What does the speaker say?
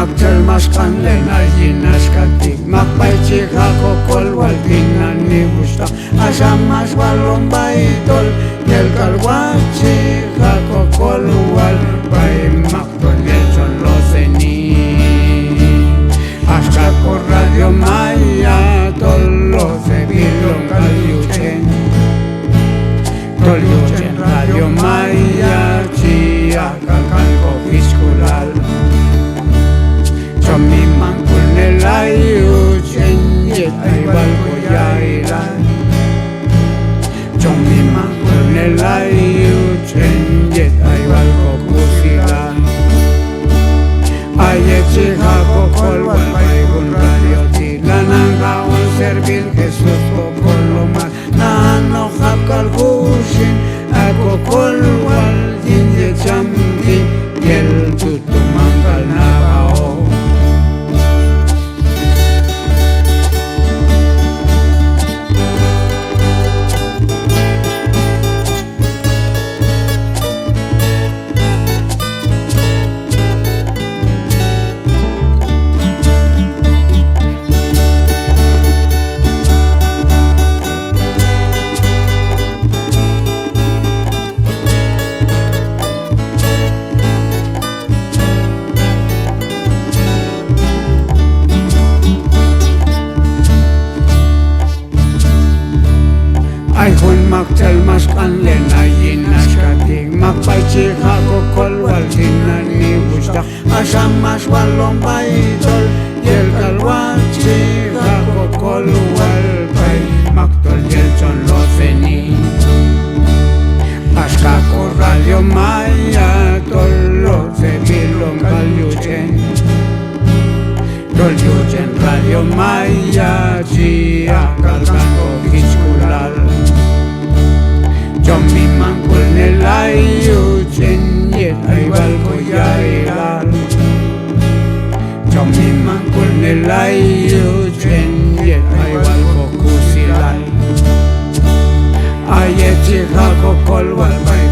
maktel maskan lena yinas katik makpai chika kokol wal tinan ni gusta asamas walong baitol yel kalwachi kokol wal bai makton yelson loseni hasta por radio maya tolo se bilong kalyuchen tolyochen radio maya chia kalkan fiskulal Chomi mangkul nelayu cenjet aiwal koyailan Chomi mangkul nelayu cenjet aiwal kokusilan Ayet chiha kokol wal baigun radio tilanang kaon servil Jesus kokoloman Nano hapkal kusin ay kokol wal jinje chamdi Yel tutu mangkal na bao Ay hun maktel maskan lena yinas katik makpai chika kokol wal tinan ni gusta asamas walong baitol yel kalwan chika kokol wal bai maktol yelson loseni aska ko radio maya tolo se bilong kalyuchen tolyochen radio maya chia kalkan ko fiskulal Chomi mangkul nelayu cenjet aiwal koyailan Chomi mangkul nelayu cenjet aiwal kokusilan Ayet chika kokol wal bai